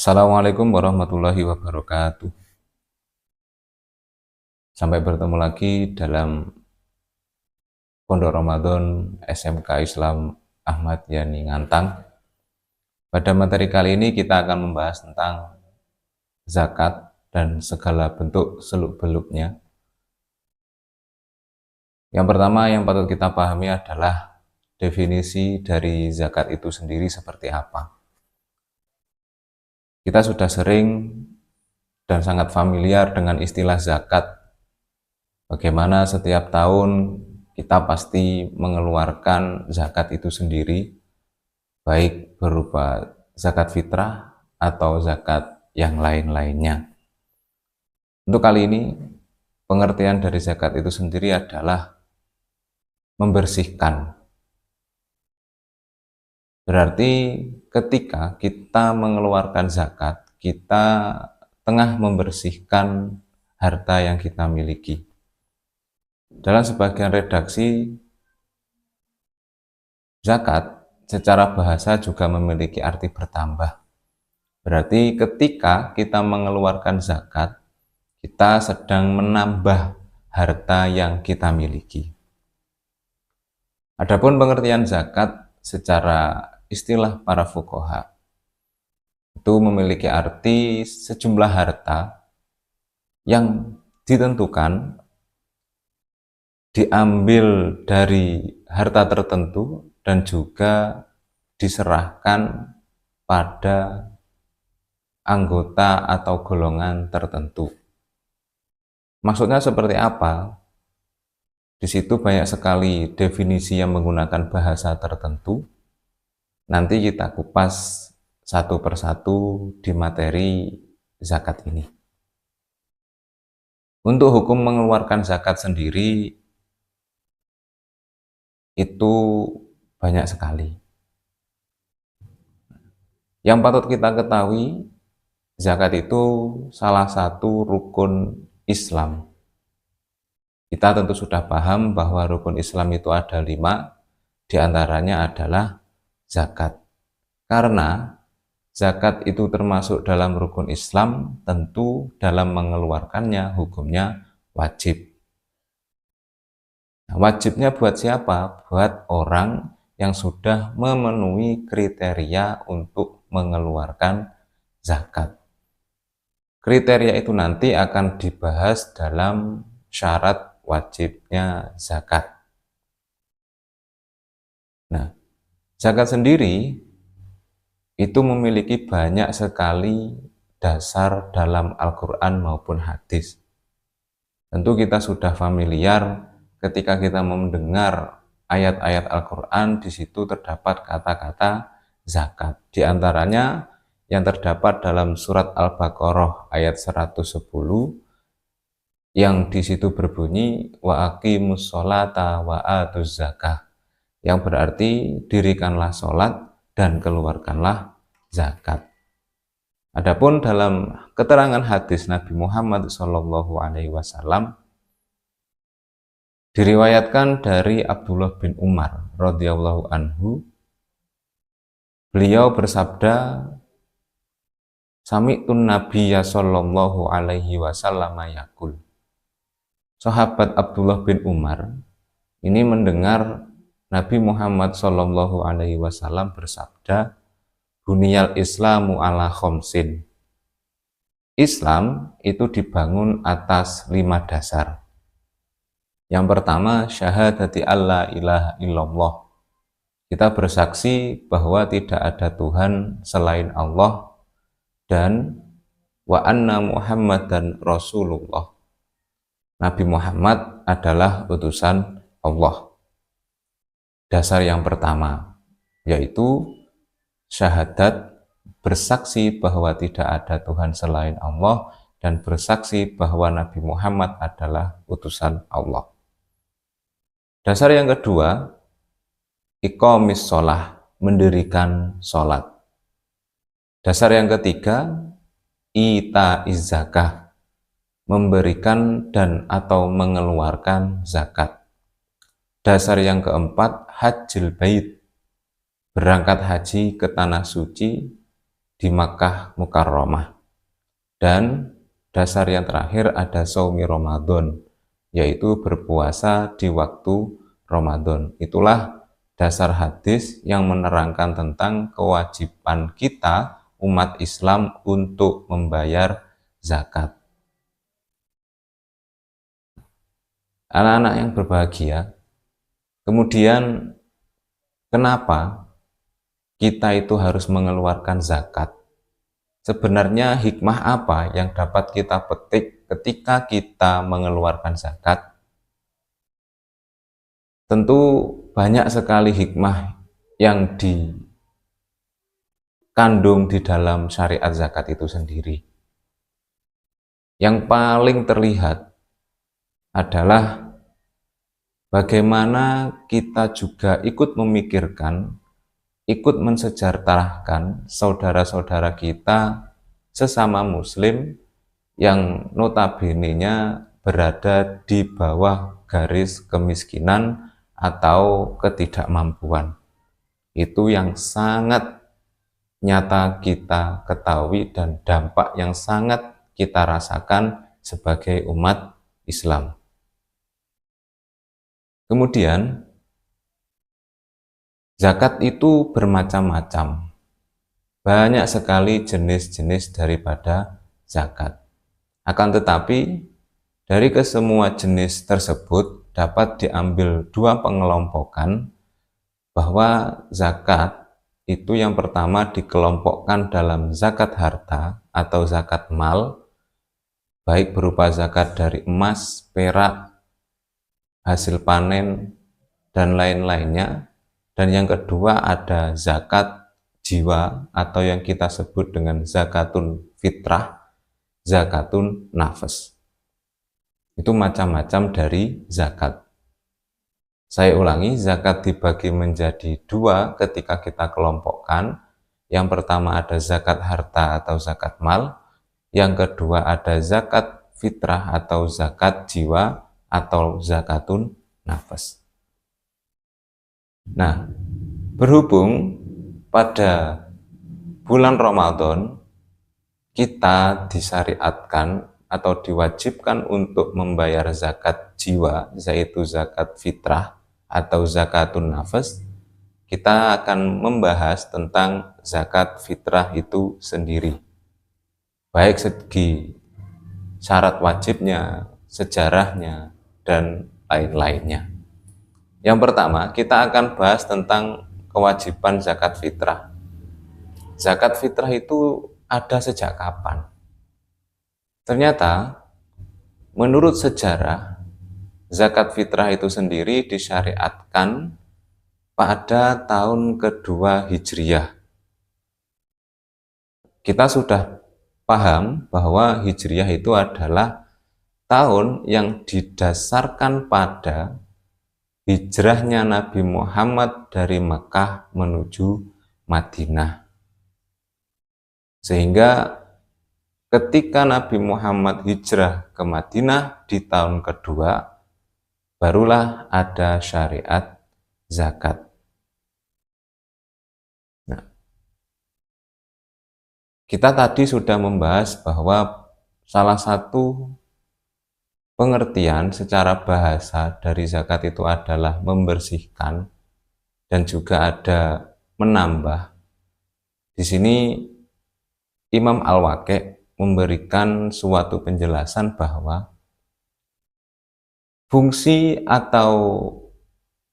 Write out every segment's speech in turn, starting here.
Assalamualaikum warahmatullahi wabarakatuh. Sampai bertemu lagi dalam Pondok Ramadan SMK Islam Ahmad Yani Ngantang. Pada materi kali ini kita akan membahas tentang zakat dan segala bentuk seluk-beluknya. Yang pertama yang patut kita pahami adalah definisi dari zakat itu sendiri seperti apa. Kita sudah sering dan sangat familiar dengan istilah zakat. Bagaimana setiap tahun kita pasti mengeluarkan zakat itu sendiri, baik berupa zakat fitrah atau zakat yang lain-lainnya. Untuk kali ini, pengertian dari zakat itu sendiri adalah membersihkan. Berarti ketika kita mengeluarkan zakat, kita tengah membersihkan harta yang kita miliki. Dalam sebagian redaksi, zakat secara bahasa juga memiliki arti bertambah. Berarti ketika kita mengeluarkan zakat, kita sedang menambah harta yang kita miliki. Adapun pengertian zakat secara istilah para fuqaha itu memiliki arti sejumlah harta yang ditentukan diambil dari harta tertentu dan juga diserahkan pada anggota atau golongan tertentu. Maksudnya seperti apa? Di situ banyak sekali definisi yang menggunakan bahasa tertentu. Nanti kita kupas satu persatu di materi zakat ini. Untuk hukum mengeluarkan zakat sendiri itu banyak sekali. Yang patut kita ketahui, zakat itu salah satu rukun Islam. Kita tentu sudah paham bahwa rukun Islam itu ada 5, diantaranya adalah zakat. Karena zakat itu termasuk dalam rukun Islam, tentu dalam mengeluarkannya hukumnya wajib. Nah, wajibnya buat siapa? Buat orang yang sudah memenuhi kriteria untuk mengeluarkan zakat. Kriteria itu nanti akan dibahas dalam syarat wajibnya zakat. Nah, zakat sendiri itu memiliki banyak sekali dasar dalam Al-Quran maupun hadis. Tentu kita sudah familiar ketika kita mendengar ayat-ayat Al-Quran, di situ terdapat kata-kata zakat. Di antaranya yang terdapat dalam surat Al-Baqarah ayat 110 yang di situ berbunyi wa aqimus sholata wa atuz zakah, yang berarti dirikanlah sholat dan keluarkanlah zakat. Adapun dalam keterangan hadis Nabi Muhammad SAW diriwayatkan dari Abdullah bin Umar radhiyallahu anhu, beliau bersabda, sami'tun nabiyya sallallahu alaihi wasallam yaqul. Sahabat Abdullah bin Umar ini mendengar Nabi Muhammad sallallahu alaihi wasallam bersabda, buniyal islamu ala khomsin. Islam itu dibangun atas 5 dasar. Yang pertama, syahadati alla ilaha illallah. Kita bersaksi bahwa tidak ada Tuhan selain Allah, dan wa anna Muhammadan Rasulullah. Nabi Muhammad adalah utusan Allah. Dasar yang pertama yaitu syahadat, bersaksi bahwa tidak ada Tuhan selain Allah dan bersaksi bahwa Nabi Muhammad adalah utusan Allah. Dasar yang kedua, iqamis sholah, mendirikan sholat. Dasar yang ketiga, ita'iz zakah, memberikan dan atau mengeluarkan zakat. Dasar yang keempat, hajjil bait, berangkat haji ke tanah suci, di Makkah Mukarramah. Dan dasar yang terakhir ada shaumi Ramadan, yaitu berpuasa di waktu Ramadan. Itulah dasar hadis yang menerangkan tentang kewajiban kita umat Islam untuk membayar zakat. Anak-anak yang berbahagia, kemudian kenapa kita itu harus mengeluarkan zakat? Sebenarnya hikmah apa yang dapat kita petik ketika kita mengeluarkan zakat? Tentu banyak sekali hikmah yang dikandung di dalam syariat zakat itu sendiri. Yang paling terlihat adalah bagaimana kita juga ikut memikirkan, ikut mensejahterakan saudara-saudara kita sesama muslim yang notabene-nya berada di bawah garis kemiskinan atau ketidakmampuan. Itu yang sangat nyata kita ketahui dan dampak yang sangat kita rasakan sebagai umat Islam. Kemudian, zakat itu bermacam-macam. Banyak sekali jenis-jenis daripada zakat. Akan tetapi, dari kesemua jenis tersebut dapat diambil dua pengelompokan, bahwa zakat itu yang pertama dikelompokkan dalam zakat harta atau zakat mal, baik berupa zakat dari emas, perak, hasil panen, dan lain-lainnya. Dan yang kedua ada zakat jiwa atau yang kita sebut dengan zakatun fitrah, zakatun nafas. Itu macam-macam dari zakat. Saya ulangi, zakat dibagi menjadi dua ketika kita kelompokkan. Yang pertama ada zakat harta atau zakat mal. Yang kedua ada zakat fitrah atau zakat jiwa atau zakatun nafas. Nah, berhubung pada bulan Ramadan kita disyariatkan atau diwajibkan untuk membayar zakat jiwa, yaitu zakat fitrah atau zakatun nafas, kita akan membahas tentang zakat fitrah itu sendiri. Baik segi syarat wajibnya, sejarahnya, dan lain-lainnya. Yang pertama, kita akan bahas tentang kewajiban zakat fitrah. Zakat fitrah itu ada sejak kapan? Ternyata, menurut sejarah, zakat fitrah itu sendiri disyariatkan pada tahun kedua Hijriyah. Kita sudah paham bahwa Hijriyah itu adalah tahun yang didasarkan pada hijrahnya Nabi Muhammad dari Mekah menuju Madinah. Sehingga ketika Nabi Muhammad hijrah ke Madinah di tahun kedua, barulah ada syariat zakat. Nah, kita tadi sudah membahas bahwa salah satu pengertian secara bahasa dari zakat itu adalah membersihkan dan juga ada menambah. Di sini Imam Al-Waqi' memberikan suatu penjelasan bahwa fungsi atau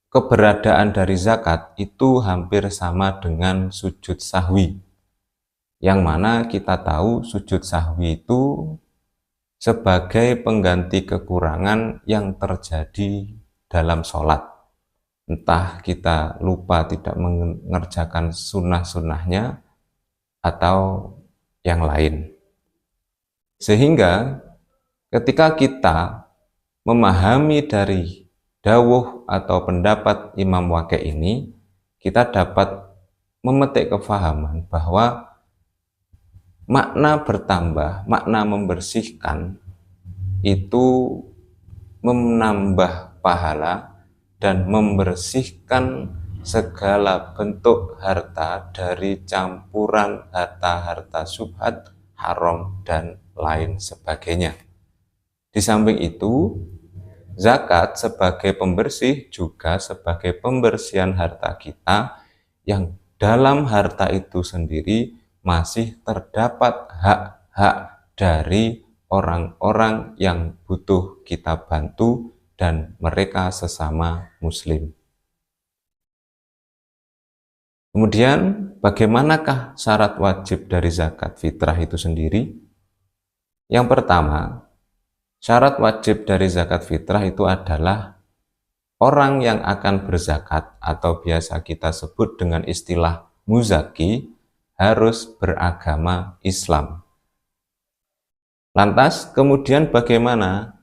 keberadaan dari zakat itu hampir sama dengan sujud sahwi. Yang mana kita tahu sujud sahwi itu sebagai pengganti kekurangan yang terjadi dalam sholat. Entah kita lupa tidak mengerjakan sunnah-sunnahnya atau yang lain. Sehingga ketika kita memahami dari dawuh atau pendapat Imam Waqi' ini, kita dapat memetik kefahaman bahwa makna bertambah, makna membersihkan itu menambah pahala dan membersihkan segala bentuk harta dari campuran harta-harta syubhat, haram, dan lain sebagainya. Di samping itu, zakat sebagai pembersih juga sebagai pembersihan harta kita yang dalam harta itu sendiri masih terdapat hak-hak dari orang-orang yang butuh kita bantu dan mereka sesama muslim. Kemudian bagaimanakah syarat wajib dari zakat fitrah itu sendiri? Yang pertama, syarat wajib dari zakat fitrah itu adalah orang yang akan berzakat atau biasa kita sebut dengan istilah muzaki harus beragama Islam. Lantas kemudian bagaimana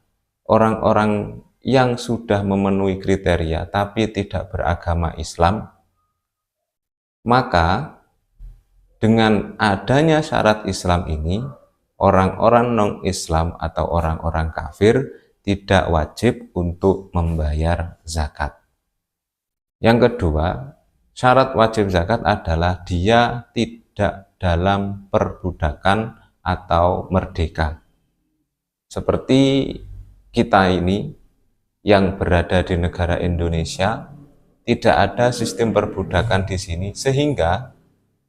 orang-orang yang sudah memenuhi kriteria tapi tidak beragama Islam? Maka dengan adanya syarat Islam ini, orang-orang non-Islam atau orang-orang kafir tidak wajib untuk membayar zakat. Yang kedua, syarat wajib zakat adalah dia tidak dalam perbudakan atau merdeka. Seperti kita ini yang berada di negara Indonesia, tidak ada sistem perbudakan di sini, sehingga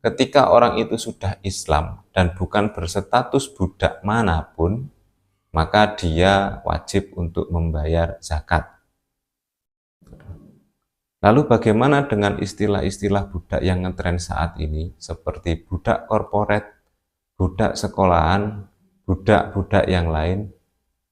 ketika orang itu sudah Islam dan bukan berstatus budak manapun, maka dia wajib untuk membayar zakat. Lalu bagaimana dengan istilah-istilah budak yang ngetren saat ini, seperti budak korporat, budak sekolahan, budak-budak yang lain?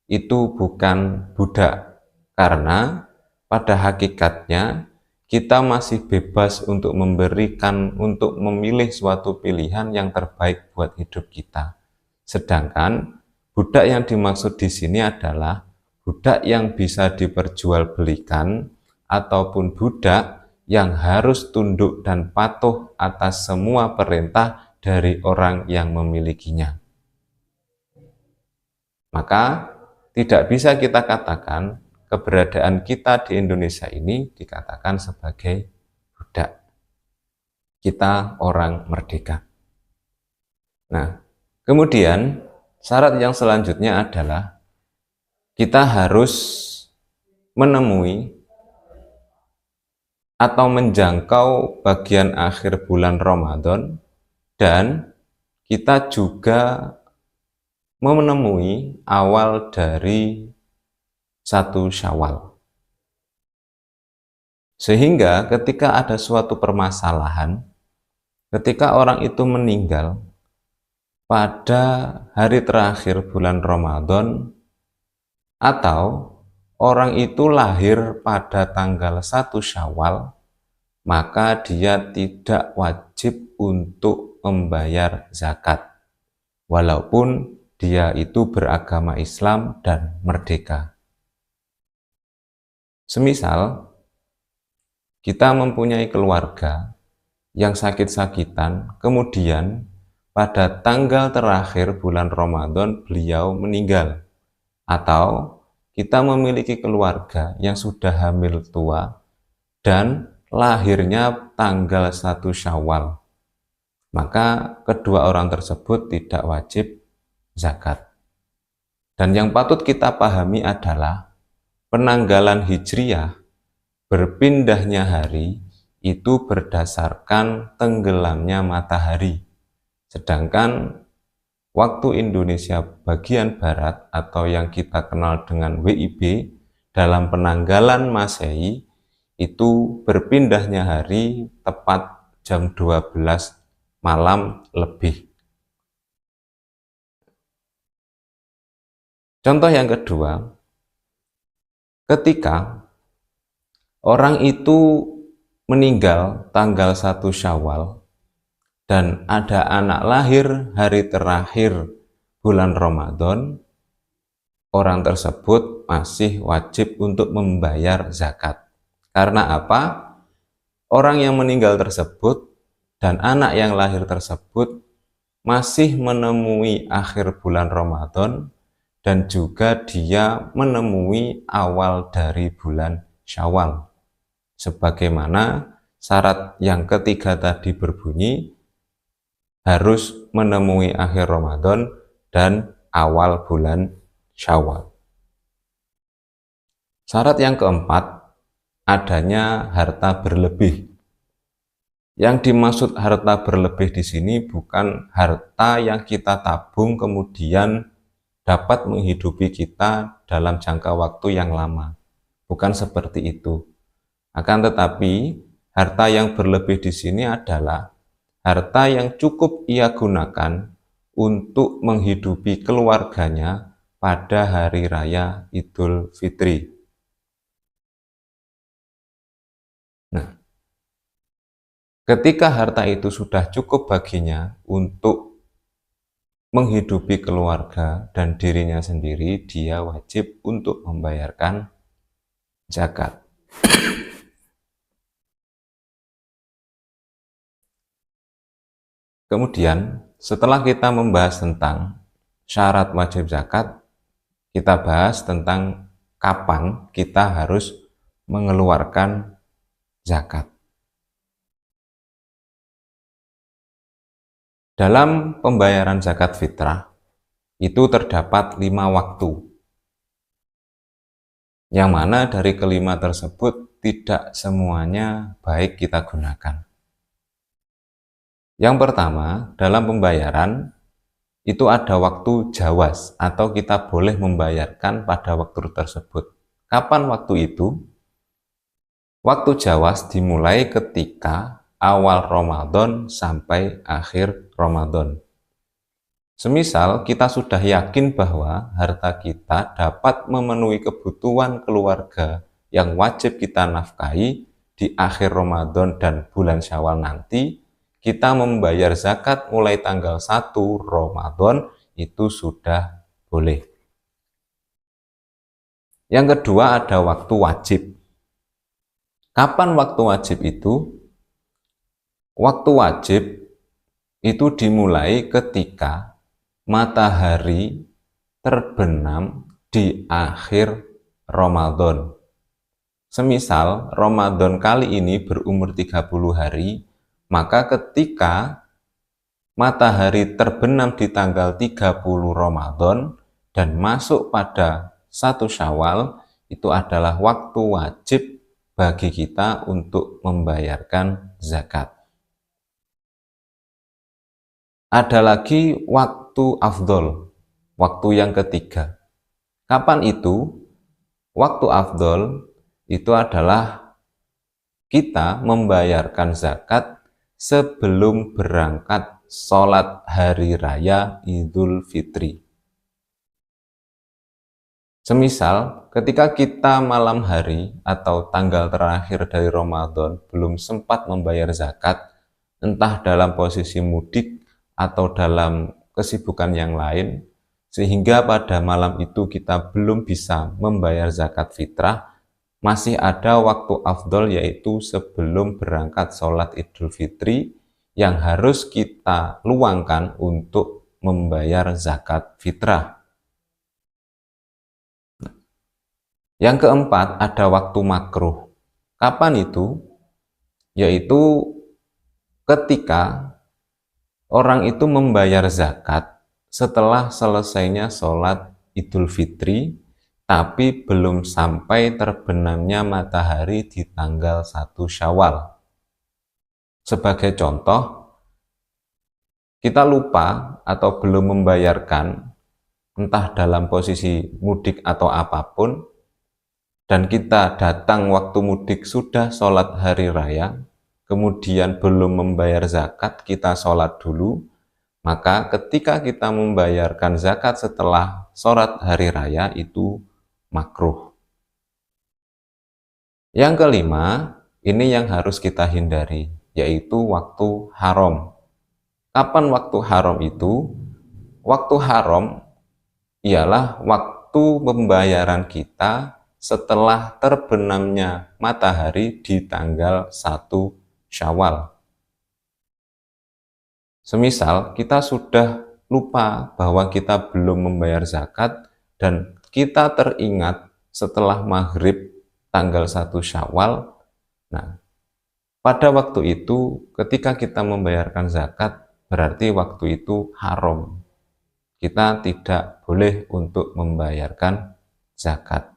Itu bukan budak, karena pada hakikatnya kita masih bebas untuk untuk memilih suatu pilihan yang terbaik buat hidup kita. Sedangkan budak yang dimaksud di sini adalah budak yang bisa diperjualbelikan ataupun budak yang harus tunduk dan patuh atas semua perintah dari orang yang memilikinya. Maka tidak bisa kita katakan keberadaan kita di Indonesia ini dikatakan sebagai budak. Kita orang merdeka. Nah, kemudian syarat yang selanjutnya adalah kita harus menemui atau menjangkau bagian akhir bulan Ramadan, dan kita juga menemui awal dari 1 Syawal. Sehingga ketika ada suatu permasalahan, ketika orang itu meninggal pada hari terakhir bulan Ramadan, atau orang itu lahir pada tanggal 1 Syawal, maka dia tidak wajib untuk membayar zakat, walaupun dia itu beragama Islam dan merdeka. Semisal kita mempunyai keluarga yang sakit-sakitan, kemudian pada tanggal terakhir bulan Ramadan beliau meninggal, atau kita memiliki keluarga yang sudah hamil tua dan lahirnya tanggal 1 Syawal, maka kedua orang tersebut tidak wajib zakat. Dan yang patut kita pahami adalah penanggalan Hijriyah, berpindahnya hari, itu berdasarkan tenggelamnya matahari. Sedangkan waktu Indonesia bagian Barat atau yang kita kenal dengan WIB, dalam penanggalan Masehi, itu berpindahnya hari tepat jam 12 malam lebih. Contoh yang kedua, ketika orang itu meninggal tanggal 1 Syawal dan ada anak lahir hari terakhir bulan Ramadan, orang tersebut masih wajib untuk membayar zakat. Karena apa? Orang yang meninggal tersebut dan anak yang lahir tersebut masih menemui akhir bulan Ramadan, dan juga dia menemui awal dari bulan Syawal, sebagaimana syarat yang ketiga tadi berbunyi harus menemui akhir Ramadan dan awal bulan Syawal. Syarat yang keempat, adanya harta berlebih. Yang dimaksud harta berlebih di sini bukan harta yang kita tabung kemudian dapat menghidupi kita dalam jangka waktu yang lama. Bukan seperti itu. Akan tetapi, harta yang berlebih di sini adalah harta yang cukup ia gunakan untuk menghidupi keluarganya pada hari raya Idul Fitri. Nah, ketika harta itu sudah cukup baginya untuk menghidupi keluarga dan dirinya sendiri, dia wajib untuk membayarkan zakat. Kemudian, setelah kita membahas tentang syarat wajib zakat, kita bahas tentang kapan kita harus mengeluarkan zakat. Dalam pembayaran zakat fitrah, itu terdapat 5 waktu, yang mana dari kelima tersebut tidak semuanya baik kita gunakan. Yang pertama, dalam pembayaran, itu ada waktu jawaz, atau kita boleh membayarkan pada waktu tersebut. Kapan waktu itu? Waktu jawaz dimulai ketika awal Ramadan sampai akhir Ramadan. Semisal kita sudah yakin bahwa harta kita dapat memenuhi kebutuhan keluarga yang wajib kita nafkahi di akhir Ramadan dan bulan Syawal nanti, kita membayar zakat mulai tanggal 1 Ramadan itu sudah boleh. Yang kedua ada waktu wajib. Kapan waktu wajib itu? Waktu wajib itu dimulai ketika matahari terbenam di akhir Ramadan. Semisal Ramadan kali ini berumur 30 hari, maka ketika matahari terbenam di tanggal 30 Ramadan dan masuk pada 1 Syawal, itu adalah waktu wajib bagi kita untuk membayarkan zakat. Ada lagi waktu afdol, waktu yang ketiga. Kapan itu? Waktu afdol itu adalah kita membayarkan zakat sebelum berangkat sholat hari raya Idul Fitri. Semisal ketika kita malam hari atau tanggal terakhir dari Ramadan belum sempat membayar zakat, entah dalam posisi mudik atau dalam kesibukan yang lain, sehingga pada malam itu kita belum bisa membayar zakat fitrah, masih ada waktu afdol yaitu sebelum berangkat sholat Idul Fitri yang harus kita luangkan untuk membayar zakat fitrah. Yang keempat ada waktu makruh. Kapan itu? Yaitu ketika orang itu membayar zakat setelah selesainya sholat Idul Fitri, tapi belum sampai terbenamnya matahari di tanggal 1 Syawal. Sebagai contoh, kita lupa atau belum membayarkan, entah dalam posisi mudik atau apapun, dan kita datang waktu mudik sudah sholat hari raya, kemudian belum membayar zakat, kita sholat dulu, maka ketika kita membayarkan zakat setelah sholat hari raya itu makruh. Yang kelima, ini yang harus kita hindari, yaitu waktu haram. Kapan waktu haram itu? Waktu haram ialah waktu pembayaran kita setelah terbenamnya matahari di tanggal 1 Syawal. Semisal kita sudah lupa bahwa kita belum membayar zakat dan kita teringat setelah maghrib tanggal 1 Syawal, nah pada waktu itu ketika kita membayarkan zakat, berarti waktu itu haram. Kita tidak boleh untuk membayarkan zakat.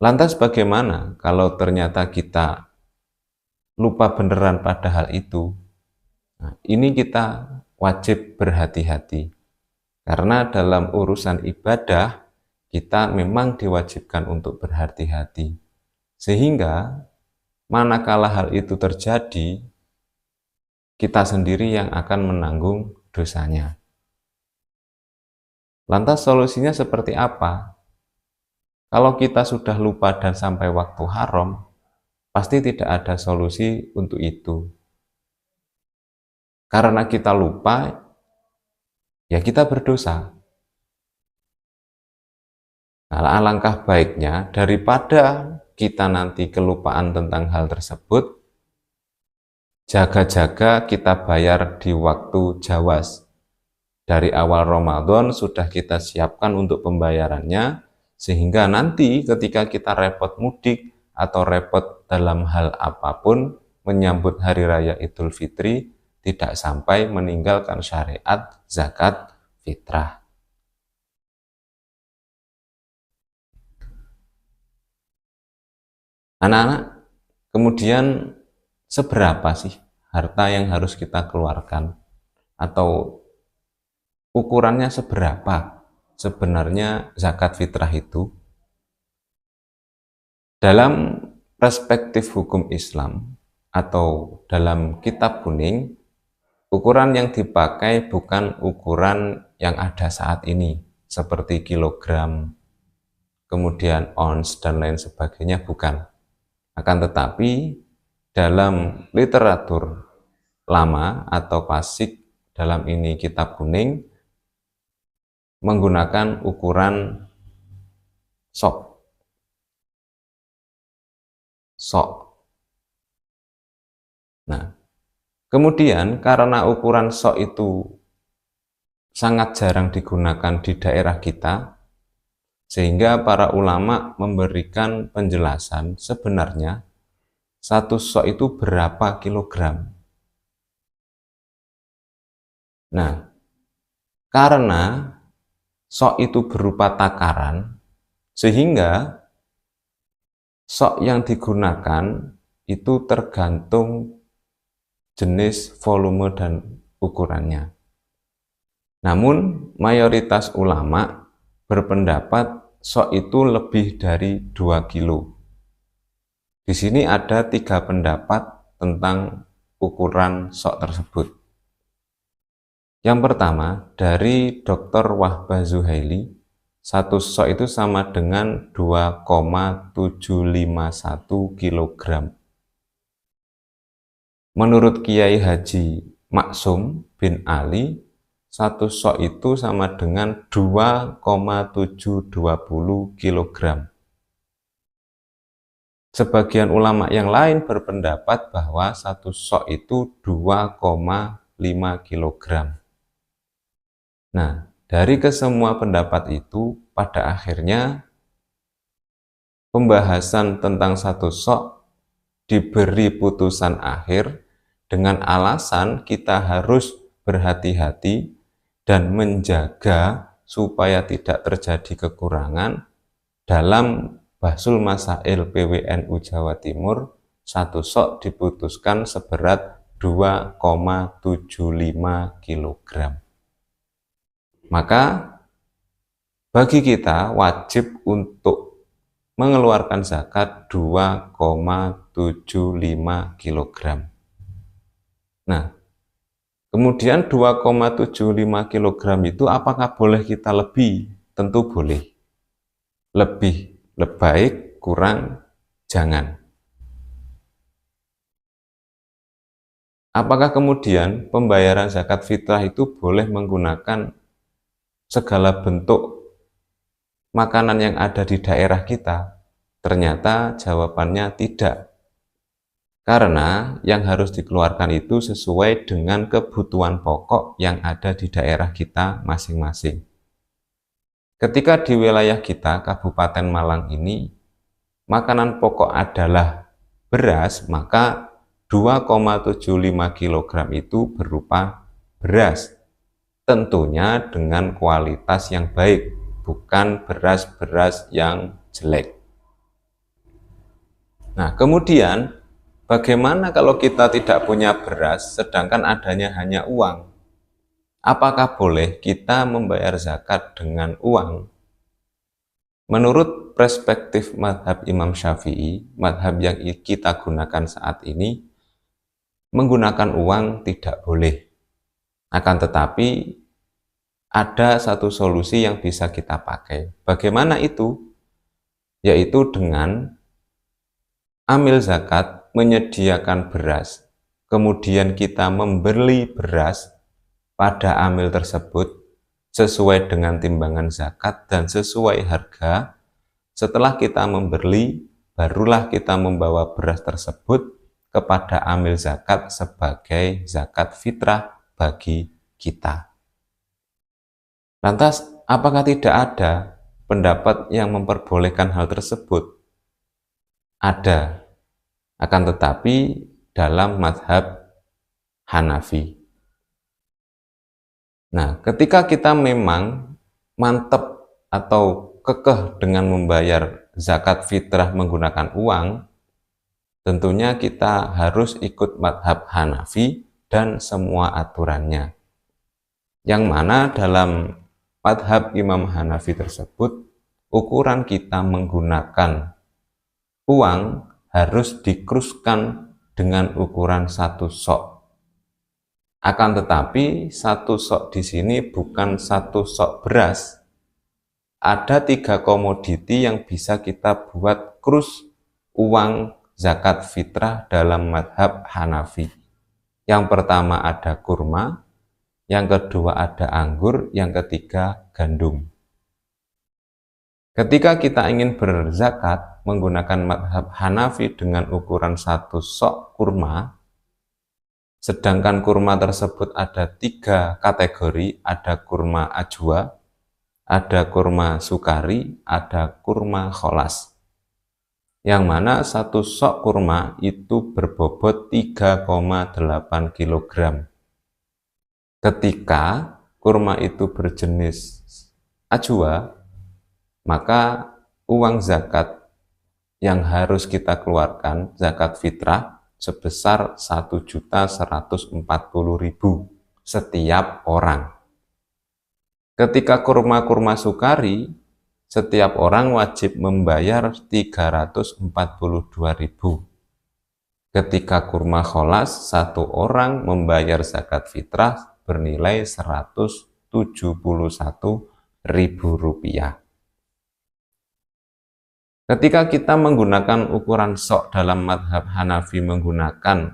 Lantas bagaimana kalau ternyata kita lupa beneran pada hal itu? Nah, ini kita wajib berhati-hati. Karena dalam urusan ibadah, kita memang diwajibkan untuk berhati-hati. Sehingga manakala hal itu terjadi, kita sendiri yang akan menanggung dosanya. Lantas solusinya seperti apa? Kalau kita sudah lupa dan sampai waktu haram, pasti tidak ada solusi untuk itu. Karena kita lupa, ya kita berdosa. Nah, alangkah baiknya daripada kita nanti kelupaan tentang hal tersebut, jaga-jaga kita bayar di waktu jawas. Dari awal Ramadan sudah kita siapkan untuk pembayarannya, sehingga nanti ketika kita repot mudik atau repot dalam hal apapun menyambut Hari Raya Idul Fitri, tidak sampai meninggalkan syariat zakat fitrah. Anak-anak, kemudian seberapa sih harta yang harus kita keluarkan? Atau ukurannya seberapa sebenarnya zakat fitrah itu? Dalam perspektif hukum Islam atau dalam kitab kuning, ukuran yang dipakai bukan ukuran yang ada saat ini, seperti kilogram, kemudian ons, dan lain sebagainya, bukan. Akan tetapi, dalam literatur lama atau klasik, dalam ini kitab kuning, menggunakan ukuran sok. Nah, kemudian karena ukuran sok itu sangat jarang digunakan di daerah kita, sehingga para ulama memberikan penjelasan sebenarnya satu sok itu berapa kilogram. Nah, karena sok itu berupa takaran, sehingga sok yang digunakan itu tergantung jenis, volume, dan ukurannya. Namun, mayoritas ulama berpendapat sok itu lebih dari 2 kilo. Di sini ada 3 pendapat tentang ukuran sok tersebut. Yang pertama, dari Dr. Wahbah Zuhaili, satu sok itu sama dengan 2,751 kg. Menurut Kiai Haji Maksum bin Ali, satu sok itu sama dengan 2,720 kg. Sebagian ulama yang lain berpendapat bahwa satu sok itu 2,5 kg. Nah, dari kesemua pendapat itu, pada akhirnya pembahasan tentang satu sok diberi putusan akhir dengan alasan kita harus berhati-hati dan menjaga supaya tidak terjadi kekurangan. Dalam Bahsul Masail PWNU Jawa Timur, satu sok diputuskan seberat 2,75 kg. Maka bagi kita wajib untuk mengeluarkan zakat 2,75 kg. Nah, kemudian 2,75 kg itu apakah boleh kita lebih? Tentu boleh. Lebih baik, kurang jangan. Apakah kemudian pembayaran zakat fitrah itu boleh menggunakan segala bentuk makanan yang ada di daerah kita? Ternyata jawabannya tidak. Karena yang harus dikeluarkan itu sesuai dengan kebutuhan pokok yang ada di daerah kita masing-masing. Ketika di wilayah kita, Kabupaten Malang ini, makanan pokok adalah beras, maka 2,75 kg itu berupa beras. Tentunya dengan kualitas yang baik, bukan beras-beras yang jelek. Nah, kemudian bagaimana kalau kita tidak punya beras, sedangkan adanya hanya uang? Apakah boleh kita membayar zakat dengan uang? Menurut perspektif madhab Imam Syafi'i, madhab yang kita gunakan saat ini, menggunakan uang tidak boleh. Akan tetapi, ada satu solusi yang bisa kita pakai. Bagaimana itu? Yaitu dengan amil zakat menyediakan beras, kemudian kita membeli beras pada amil tersebut sesuai dengan timbangan zakat dan sesuai harga. Setelah kita membeli, barulah kita membawa beras tersebut kepada amil zakat sebagai zakat fitrah bagi kita. Lantas, apakah tidak ada pendapat yang memperbolehkan hal tersebut? Ada, akan tetapi dalam mazhab Hanafi. Nah, ketika kita memang mantap atau kekeh dengan membayar zakat fitrah menggunakan uang, tentunya kita harus ikut mazhab Hanafi dan semua aturannya. Yang mana dalam mazhab Imam Hanafi tersebut, ukuran kita menggunakan uang harus dikruskan dengan ukuran 1 sok. Akan tetapi 1 sok di sini bukan 1 sok beras. Ada 3 komoditi yang bisa kita buat krus uang zakat fitrah dalam mazhab Hanafi. Yang pertama ada kurma, yang kedua ada anggur, yang ketiga gandum. Ketika kita ingin berzakat menggunakan mazhab Hanafi dengan ukuran 1 sok kurma, sedangkan kurma tersebut ada 3 kategori, ada kurma ajwa, ada kurma sukari, ada kurma kholas. Yang mana 1 sok kurma itu berbobot 3,8 kg. Ketika kurma itu berjenis ajwa, maka uang zakat yang harus kita keluarkan, zakat fitrah, sebesar 1.140.000 setiap orang. Ketika kurma-kurma sukari, setiap orang wajib membayar 342.000. Ketika kurma kholas, 1 orang membayar zakat fitrah bernilai 171.000 rupiah. Ketika kita menggunakan ukuran sok dalam mazhab Hanafi menggunakan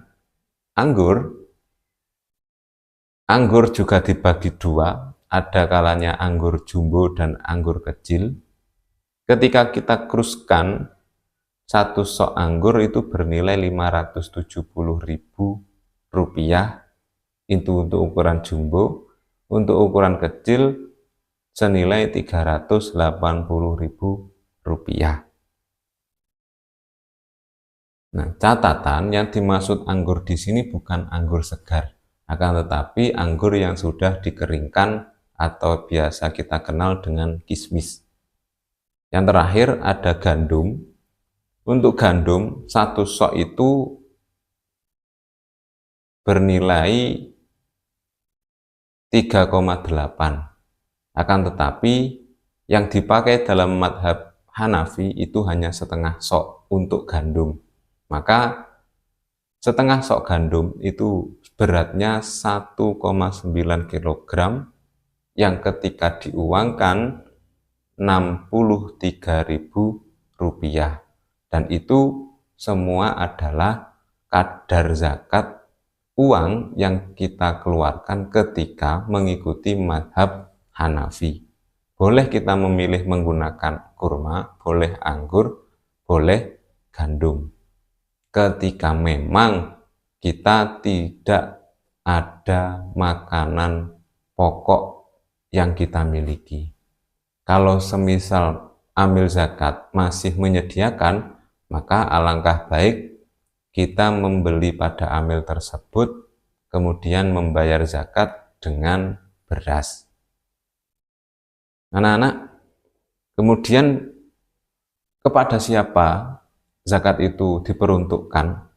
anggur, anggur juga dibagi 2, ada kalanya anggur jumbo dan anggur kecil. Ketika kita kruskan, 1 sok anggur itu bernilai 570.000 rupiah. Itu untuk ukuran jumbo, untuk ukuran kecil senilai 380.000 rupiah. Nah, catatan yang dimaksud anggur di sini bukan anggur segar, akan tetapi anggur yang sudah dikeringkan atau biasa kita kenal dengan kismis. Yang terakhir ada gandum. Untuk gandum, 1 sok itu bernilai 3,8. Akan tetapi yang dipakai dalam mazhab Hanafi itu hanya setengah sok untuk gandum. Maka setengah sok gandum itu beratnya 1,9 kg yang ketika diuangkan 63.000 rupiah. Dan itu semua adalah kadar zakat uang yang kita keluarkan ketika mengikuti mazhab Hanafi. Boleh kita memilih menggunakan kurma, boleh anggur, boleh gandum. Ketika memang kita tidak ada makanan pokok yang kita miliki. Kalau semisal amil zakat masih menyediakan, maka alangkah baik kita membeli pada amil tersebut, kemudian membayar zakat dengan beras. Anak-anak, kemudian kepada siapa zakat itu diperuntukkan?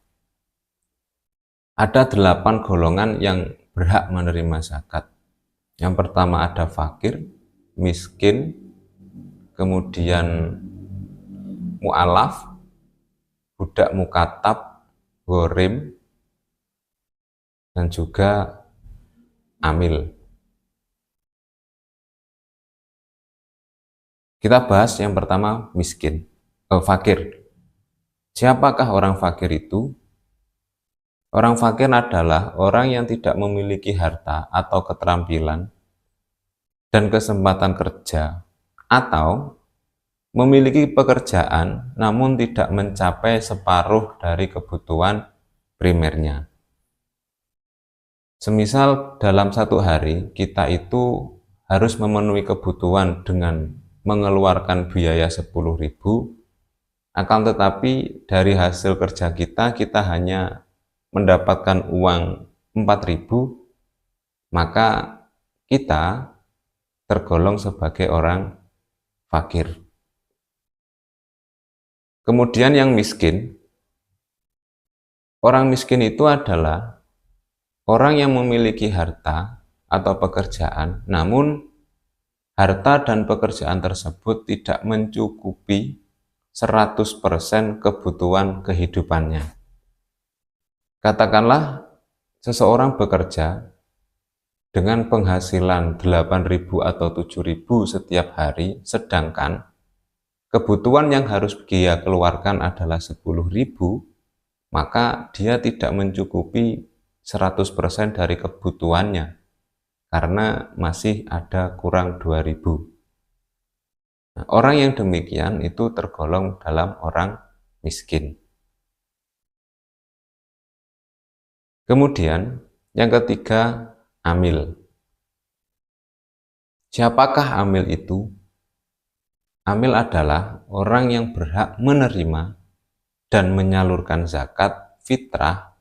Ada 8 golongan yang berhak menerima zakat. Yang pertama ada fakir, miskin, kemudian mu'alaf, budak mukatab, ghorim, dan juga amil. Kita bahas yang pertama miskin, fakir. Siapakah orang fakir itu? Orang fakir adalah orang yang tidak memiliki harta atau keterampilan dan kesempatan kerja, atau memiliki pekerjaan namun tidak mencapai separuh dari kebutuhan primernya. Semisal dalam satu hari kita itu harus memenuhi kebutuhan dengan mengeluarkan biaya 10.000, akan tetapi dari hasil kerja kita hanya mendapatkan uang 4.000, maka kita tergolong sebagai orang fakir. Kemudian yang miskin, orang miskin itu adalah orang yang memiliki harta atau pekerjaan, namun harta dan pekerjaan tersebut tidak mencukupi 100% kebutuhan kehidupannya. Katakanlah seseorang bekerja dengan penghasilan 8.000 atau 7.000 setiap hari, sedangkan kebutuhan yang harus dia keluarkan adalah 10.000, maka dia tidak mencukupi 100% dari kebutuhannya, karena masih ada kurang 2.000. Nah, orang yang demikian itu tergolong dalam orang miskin. Kemudian yang ketiga, amil. Siapakah amil itu? Amil adalah orang yang berhak menerima dan menyalurkan zakat fitrah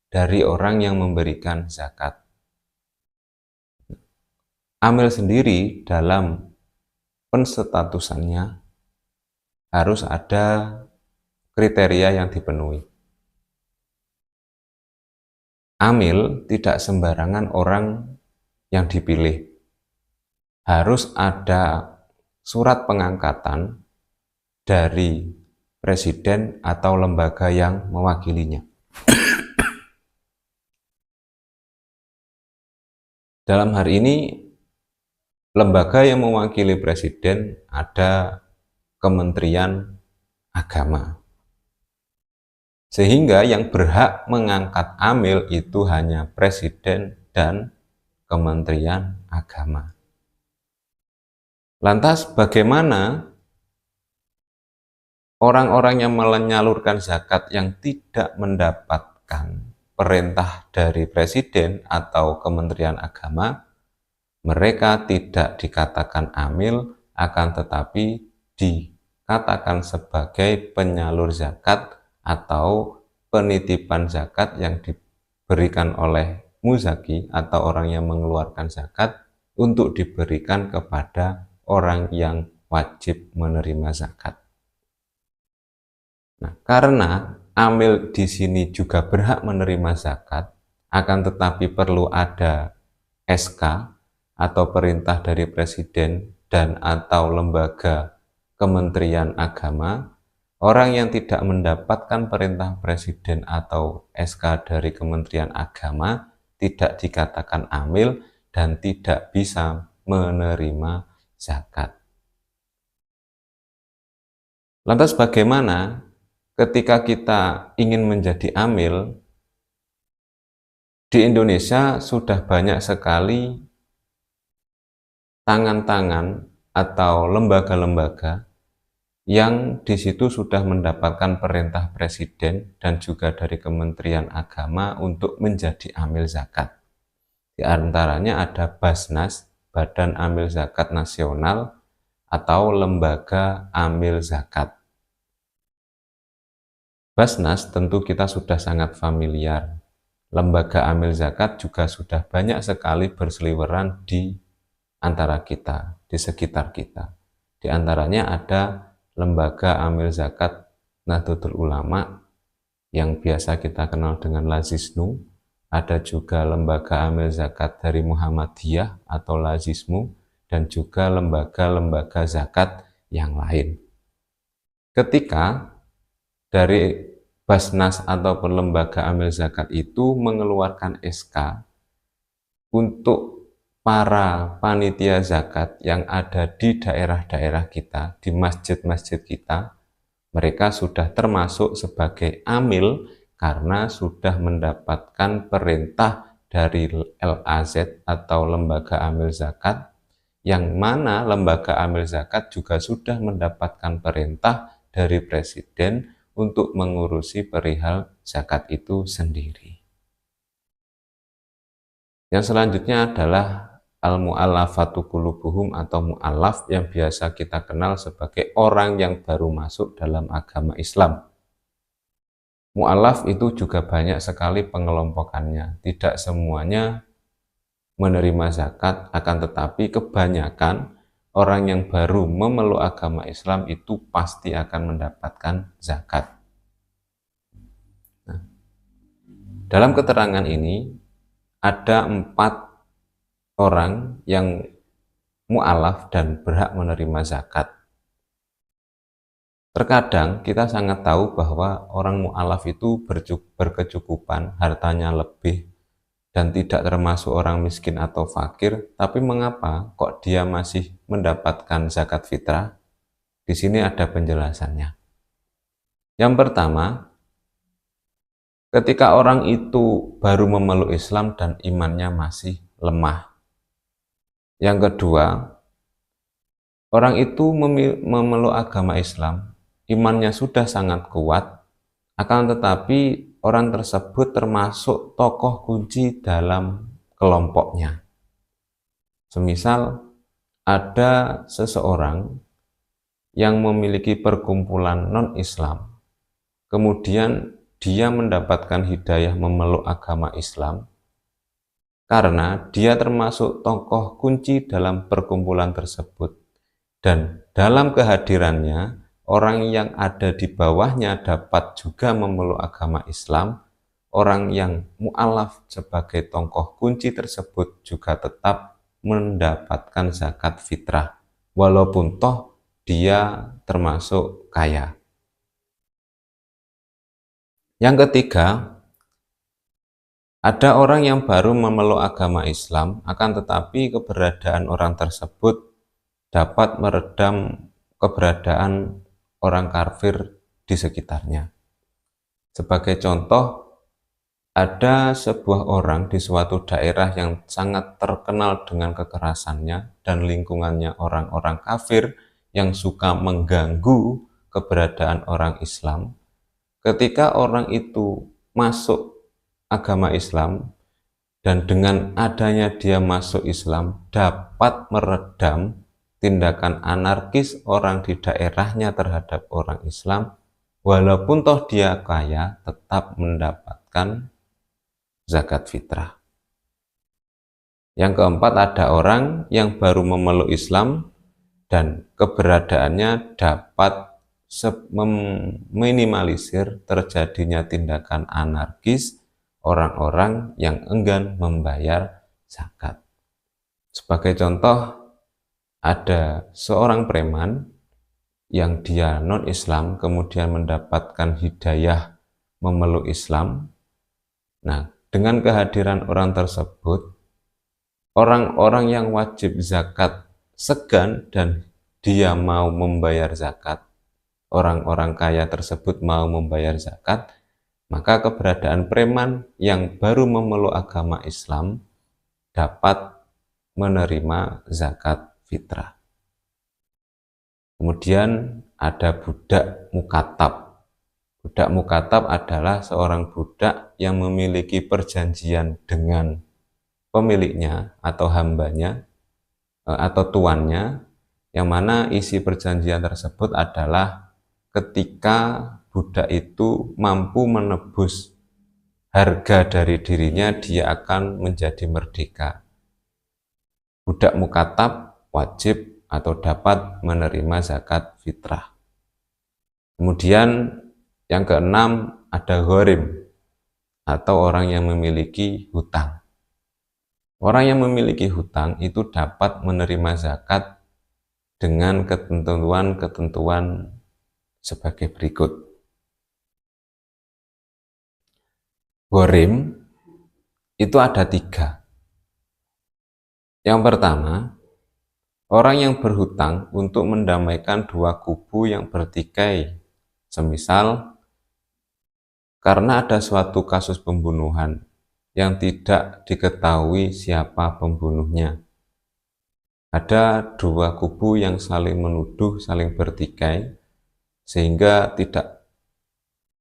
dari orang yang memberikan zakat. Amil sendiri dalam penstatusannya harus ada kriteria yang dipenuhi. Amil tidak sembarangan orang yang dipilih. Harus ada surat pengangkatan dari presiden atau lembaga yang mewakilinya. Dalam hari ini, lembaga yang mewakili presiden ada Kementerian Agama. Sehingga yang berhak mengangkat amil itu hanya presiden dan Kementerian Agama. Lantas bagaimana orang-orang yang menyalurkan zakat yang tidak mendapatkan perintah dari presiden atau Kementerian Agama? Mereka tidak dikatakan amil, akan tetapi dikatakan sebagai penyalur zakat atau penitipan zakat yang diberikan oleh muzaki atau orang yang mengeluarkan zakat untuk diberikan kepada orang yang wajib menerima zakat. Nah, karena amil di sini juga berhak menerima zakat, akan tetapi perlu ada SK atau perintah dari presiden dan atau lembaga Kementerian Agama. Orang yang tidak mendapatkan perintah presiden atau SK dari Kementerian Agama tidak dikatakan amil dan tidak bisa menerima zakat. Lantas bagaimana ketika kita ingin menjadi amil? Di Indonesia sudah banyak sekali tangan-tangan atau lembaga-lembaga yang di situ sudah mendapatkan perintah presiden dan juga dari Kementerian Agama untuk menjadi amil zakat. Di antaranya ada Basnas, Badan Amil Zakat Nasional, atau Lembaga Amil Zakat. Basnas tentu kita sudah sangat familiar. Lembaga amil zakat juga sudah banyak sekali berseliweran di antara kita, di sekitar kita. Di antaranya ada lembaga amil zakat Nahdlatul Ulama yang biasa kita kenal dengan Lazisnu. Ada juga lembaga amil zakat dari Muhammadiyah atau Lazismu, dan juga lembaga-lembaga zakat yang lain. Ketika dari Basnas ataupun lembaga amil zakat itu mengeluarkan SK untuk para panitia zakat yang ada di daerah-daerah kita, di masjid-masjid kita, mereka sudah termasuk sebagai amil karena sudah mendapatkan perintah dari LAZ atau lembaga amil zakat, yang mana lembaga amil zakat juga sudah mendapatkan perintah dari presiden untuk mengurusi perihal zakat itu sendiri. Yang selanjutnya adalah al-mu'allafatu qulubuhum atau mu'allaf yang biasa kita kenal sebagai orang yang baru masuk dalam agama Islam. Mu'allaf itu juga banyak sekali pengelompokannya. Tidak semuanya menerima zakat, akan tetapi kebanyakan orang yang baru memeluk agama Islam itu pasti akan mendapatkan zakat. Nah, dalam keterangan ini ada 4 orang yang mu'alaf dan berhak menerima zakat. Terkadang kita sangat tahu bahwa orang mu'alaf itu berkecukupan, hartanya lebih, dan tidak termasuk orang miskin atau fakir, tapi mengapa kok dia masih mendapatkan zakat fitrah? Di sini ada penjelasannya. Yang pertama, ketika orang itu baru memeluk Islam dan imannya masih lemah. Yang kedua, orang itu memeluk agama Islam, imannya sudah sangat kuat, akan tetapi orang tersebut termasuk tokoh kunci dalam kelompoknya. Semisal ada seseorang yang memiliki perkumpulan non-Islam, kemudian dia mendapatkan hidayah memeluk agama Islam karena dia termasuk tokoh kunci dalam perkumpulan tersebut, dan dalam kehadirannya orang yang ada di bawahnya dapat juga memeluk agama Islam. Orang yang mu'alaf sebagai tokoh kunci tersebut juga tetap mendapatkan zakat fitrah walaupun toh dia termasuk kaya. Yang ketiga, ada orang yang baru memeluk agama Islam, akan tetapi keberadaan orang tersebut dapat meredam keberadaan orang kafir di sekitarnya. Sebagai contoh, ada sebuah orang di suatu daerah yang sangat terkenal dengan kekerasannya dan lingkungannya orang-orang kafir yang suka mengganggu keberadaan orang Islam. Ketika orang itu masuk agama Islam, dan dengan adanya dia masuk Islam dapat meredam tindakan anarkis orang di daerahnya terhadap orang Islam, walaupun toh dia kaya tetap mendapatkan zakat fitrah. Yang keempat, ada orang yang baru memeluk Islam dan keberadaannya dapat meminimalisir terjadinya tindakan anarkis orang-orang yang enggan membayar zakat. Sebagai contoh, ada seorang preman yang dia non-Islam kemudian mendapatkan hidayah memeluk Islam. Nah, dengan kehadiran orang tersebut, orang-orang yang wajib zakat segan dan dia mau membayar zakat, orang-orang kaya tersebut mau membayar zakat, maka keberadaan preman yang baru memeluk agama Islam dapat menerima zakat fitrah. Kemudian ada budak mukatab. Budak mukatab adalah seorang budak yang memiliki perjanjian dengan pemiliknya atau hambanya atau tuannya, yang mana isi perjanjian tersebut adalah ketika budak itu mampu menebus harga dari dirinya, dia akan menjadi merdeka. Budak mukatab wajib atau dapat menerima zakat fitrah. Kemudian yang keenam ada gharim atau orang yang memiliki hutang. Orang yang memiliki hutang itu dapat menerima zakat dengan ketentuan-ketentuan sebagai berikut. Gharim itu ada 3. Yang pertama, orang yang berhutang untuk mendamaikan 2 kubu yang bertikai. Semisal, karena ada suatu kasus pembunuhan yang tidak diketahui siapa pembunuhnya. Ada 2 kubu yang saling menuduh, saling bertikai, sehingga tidak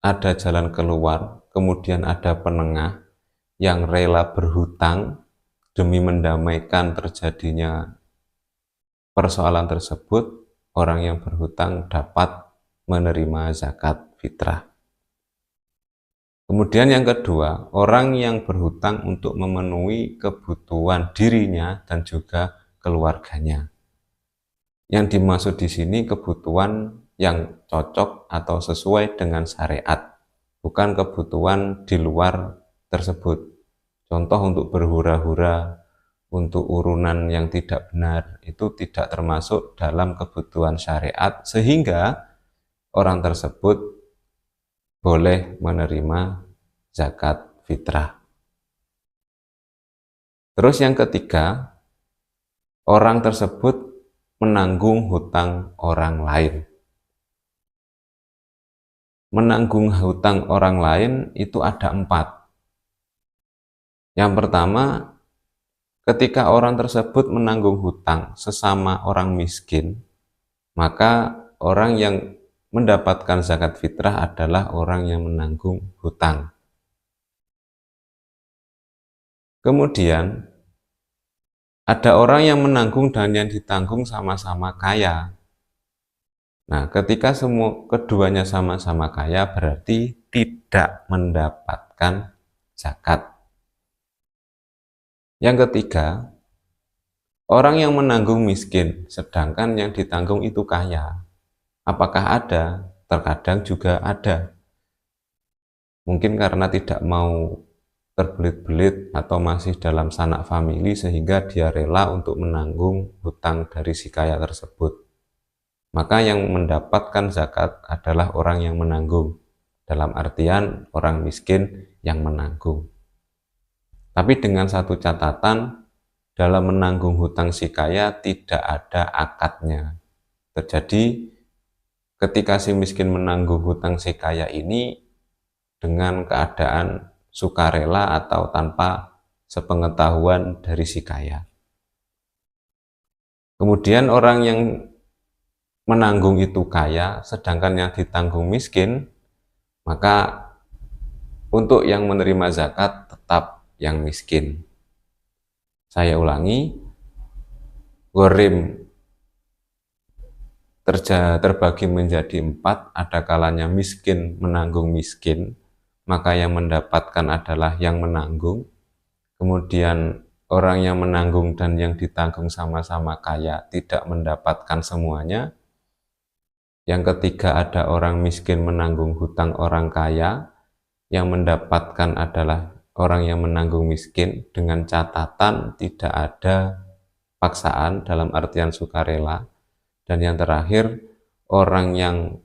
ada jalan keluar. Kemudian ada penengah yang rela berhutang demi mendamaikan terjadinya persoalan tersebut. Orang yang berhutang dapat menerima zakat fitrah. Kemudian yang kedua, orang yang berhutang untuk memenuhi kebutuhan dirinya dan juga keluarganya. Yang dimaksud di sini kebutuhan yang cocok atau sesuai dengan syariat, bukan kebutuhan di luar tersebut. Contoh untuk berhura-hura, untuk urunan yang tidak benar, itu tidak termasuk dalam kebutuhan syariat, sehingga orang tersebut boleh menerima zakat fitrah. Terus yang ketiga, orang tersebut menanggung hutang orang lain. Menanggung hutang orang lain itu ada 4. Yang pertama, ketika orang tersebut menanggung hutang sesama orang miskin, maka orang yang mendapatkan zakat fitrah adalah orang yang menanggung hutang. Kemudian, ada orang yang menanggung dan yang ditanggung sama-sama kaya. Nah, ketika keduanya sama-sama kaya, berarti tidak mendapatkan zakat. Yang ketiga, orang yang menanggung miskin, sedangkan yang ditanggung itu kaya. Apakah ada? Terkadang juga ada. Mungkin karena tidak mau terbelit-belit atau masih dalam sanak famili, sehingga dia rela untuk menanggung hutang dari si kaya tersebut. Maka yang mendapatkan zakat adalah orang yang menanggung, dalam artian orang miskin yang menanggung. Tapi dengan satu catatan, dalam menanggung hutang si kaya tidak ada akadnya. Terjadi ketika si miskin menanggung hutang si kaya ini dengan keadaan sukarela atau tanpa sepengetahuan dari si kaya. Kemudian orang yang menanggung itu kaya, sedangkan yang ditanggung miskin, maka untuk yang menerima zakat tetap yang miskin. Saya ulangi, gharim terbagi menjadi 4, ada kalanya miskin menanggung miskin, maka yang mendapatkan adalah yang menanggung. Kemudian orang yang menanggung dan yang ditanggung sama-sama kaya tidak mendapatkan semuanya. Yang ketiga, ada orang miskin menanggung hutang orang kaya, yang mendapatkan adalah orang yang menanggung miskin, dengan catatan tidak ada paksaan dalam artian sukarela. Dan yang terakhir, orang yang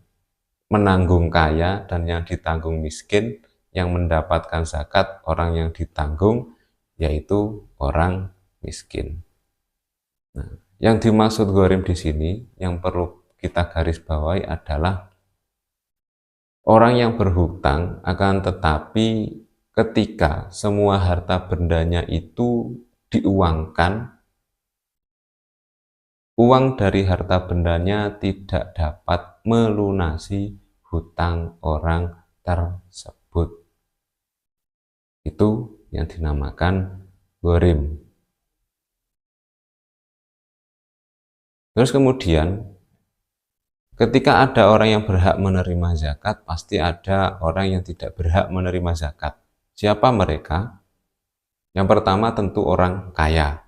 menanggung kaya dan yang ditanggung miskin, yang mendapatkan zakat orang yang ditanggung, yaitu orang miskin. Nah, yang dimaksud gharim di sini yang perlu kita garis bawahi adalah orang yang berhutang, akan tetapi ketika semua harta bendanya itu diuangkan, uang dari harta bendanya tidak dapat melunasi hutang orang tersebut. Itu yang dinamakan gharim. Terus kemudian Ketika ada orang yang berhak menerima zakat, pasti ada orang yang tidak berhak menerima zakat. Siapa mereka? Yang pertama tentu orang kaya.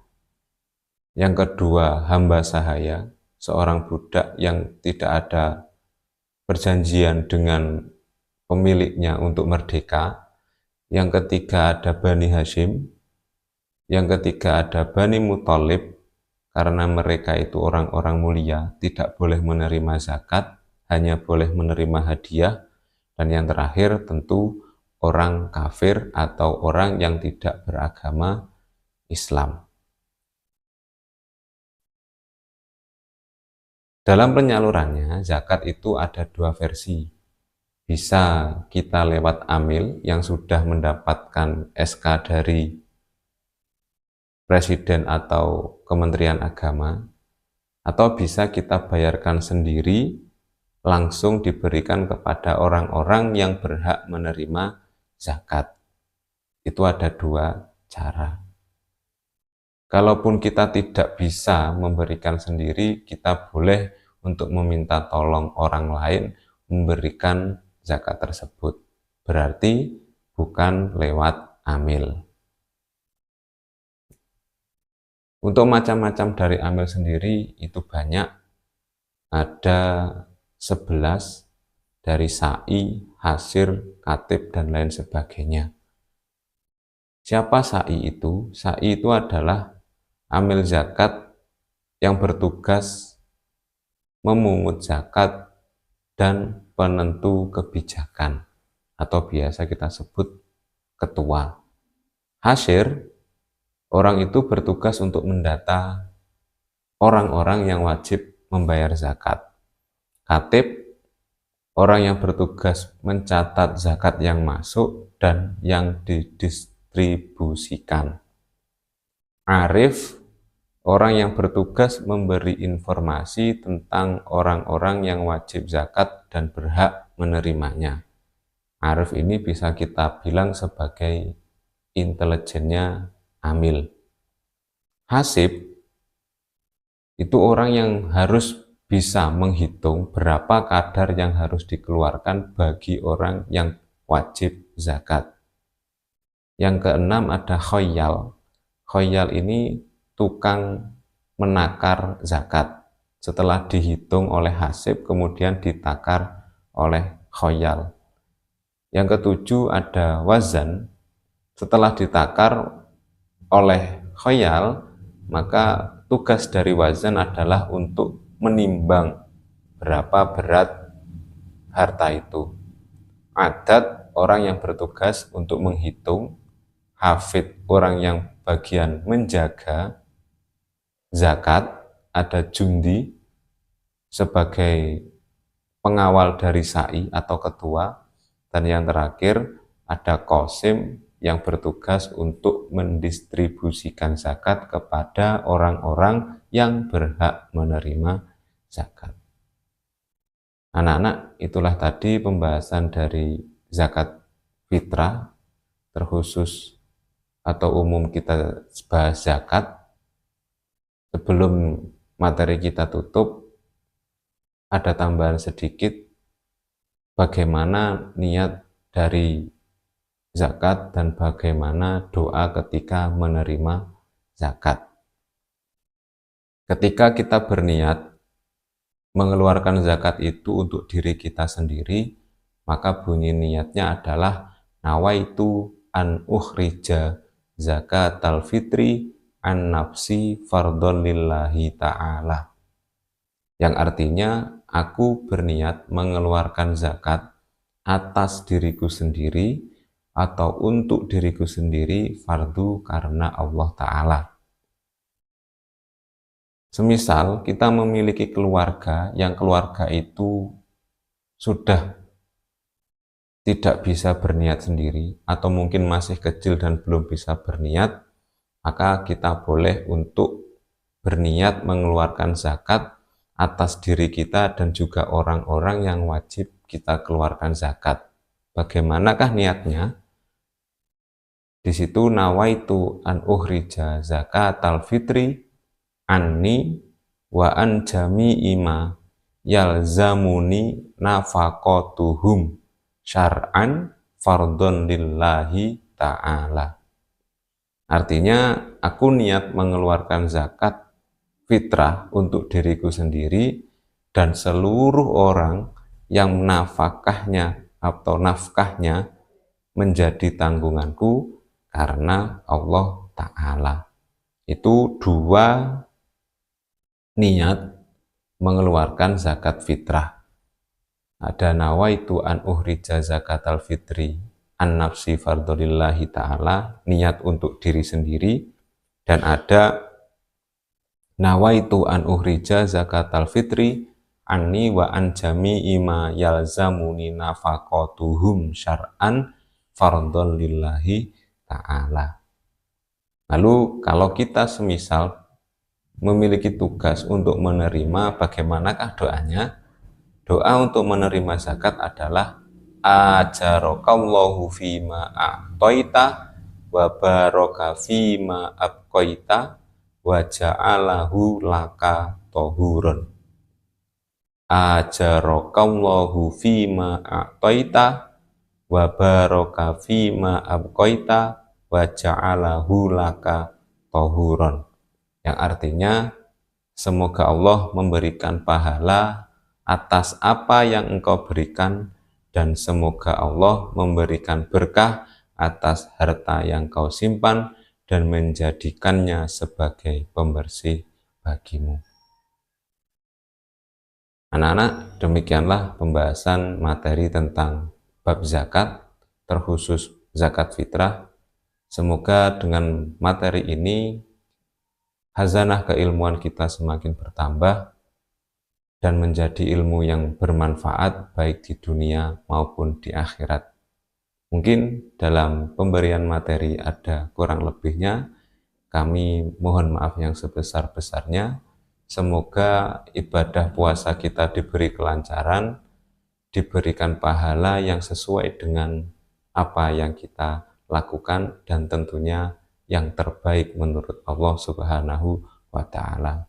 Yang kedua, hamba sahaya, seorang budak yang tidak ada perjanjian dengan pemiliknya untuk merdeka. Yang ketiga ada Bani Hashim. Yang ketiga ada Bani Muthalib, karena mereka itu orang-orang mulia, tidak boleh menerima zakat, hanya boleh menerima hadiah. Dan yang terakhir tentu orang kafir atau orang yang tidak beragama Islam. Dalam penyalurannya, zakat itu ada dua versi. Bisa kita lewat amil yang sudah mendapatkan SK dari Presiden atau Kementerian Agama, atau bisa kita bayarkan sendiri, langsung diberikan kepada orang-orang yang berhak menerima zakat. Itu ada dua cara. Kalaupun kita tidak bisa memberikan sendiri, kita boleh untuk meminta tolong orang lain memberikan zakat tersebut. Berarti bukan lewat amil. Untuk macam-macam dari amil sendiri itu banyak. Ada 11 dari sa'i, hasir, katib, dan lain sebagainya. Siapa sa'i itu? Sa'i itu adalah amil zakat yang bertugas memungut zakat dan penentu kebijakan, atau biasa kita sebut ketua. Hasir, orang itu bertugas untuk mendata orang-orang yang wajib membayar zakat. Katib, orang yang bertugas mencatat zakat yang masuk dan yang didistribusikan. Arif, orang yang bertugas memberi informasi tentang orang-orang yang wajib zakat dan berhak menerimanya. Arif ini bisa kita bilang sebagai intelijennya amil. Hasib, itu orang yang harus bisa menghitung berapa kadar yang harus dikeluarkan bagi orang yang wajib zakat. Yang keenam ada khoyal. Khoyal ini tukang menakar zakat. Setelah dihitung oleh hasib, kemudian ditakar oleh khoyal. Yang ketujuh ada wazan. Setelah ditakar oleh khoyal, maka tugas dari wazan adalah untuk menimbang berapa berat harta itu. Adat, orang yang bertugas untuk menghitung. Hafid, orang yang bagian menjaga zakat. Ada jundi sebagai pengawal dari sa'i atau ketua. Dan yang terakhir ada qasim yang bertugas untuk mendistribusikan zakat kepada orang-orang yang berhak menerima zakat. Anak-anak, itulah tadi pembahasan dari zakat fitrah, terkhusus atau umum kita bahas zakat. Sebelum materi kita tutup, ada tambahan sedikit bagaimana niat dari zakat dan bagaimana doa ketika menerima zakat. Ketika kita berniat mengeluarkan zakat itu untuk diri kita sendiri, maka bunyi niatnya adalah nawaitu an ukhrija zakatal fitri an nafsi fardhon lillahi ta'ala. Yang artinya, aku berniat mengeluarkan zakat atas diriku sendiri atau untuk diriku sendiri, fardu karena Allah Ta'ala. Semisal kita memiliki keluarga yang keluarga itu sudah tidak bisa berniat sendiri atau mungkin masih kecil dan belum bisa berniat, maka kita boleh untuk berniat mengeluarkan zakat atas diri kita dan juga orang-orang yang wajib kita keluarkan zakat. Bagaimanakah niatnya? Di situ nawaitu an ukhrija zakatal fitri anni wa an jami'i ma yalzamuni nafaqatuhum syar'an fardhon lillahi ta'ala. Artinya aku niat mengeluarkan zakat fitrah untuk diriku sendiri dan seluruh orang yang nafkahnya atau nafkahnya menjadi tanggunganku karena Allah Ta'ala. Itu dua niat mengeluarkan zakat fitrah. Ada nawaitu an uhrija zakatal fitri an nafsi fardholillahi ta'ala, niat untuk diri sendiri, dan ada nawaitu an uhrija zakatal fitri anni wa an jami'i ma yalzamuni nafaqatuhum syar'an fardhon lillahi ta'ala. Lalu kalau kita semisal memiliki tugas untuk menerima, bagaimanakah doanya? Doa untuk menerima zakat adalah ajarokallahu fima a'toita wa baraka fima abqaita wa ja'alahu laka tohuron. Ajarokallahu fima a'toita wa baraka fima abqaita wa ja'alahu laka tohuron. Yang artinya, semoga Allah memberikan pahala atas apa yang engkau berikan, dan semoga Allah memberikan berkah atas harta yang kau simpan dan menjadikannya sebagai pembersih bagimu. Anak-anak, demikianlah pembahasan materi tentang bab zakat, terkhusus zakat fitrah. Semoga dengan materi ini khazanah keilmuan kita semakin bertambah dan menjadi ilmu yang bermanfaat baik di dunia maupun di akhirat. Mungkin dalam pemberian materi ada kurang lebihnya, kami mohon maaf yang sebesar-besarnya. Semoga ibadah puasa kita diberi kelancaran, diberikan pahala yang sesuai dengan apa yang kita lakukan, dan tentunya yang terbaik menurut Allah Subhanahu wa Ta'ala.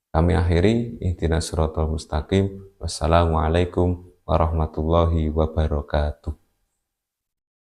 Kami akhiri, ihdinas siratal mustaqim. Wassalamualaikum warahmatullahi wabarakatuh.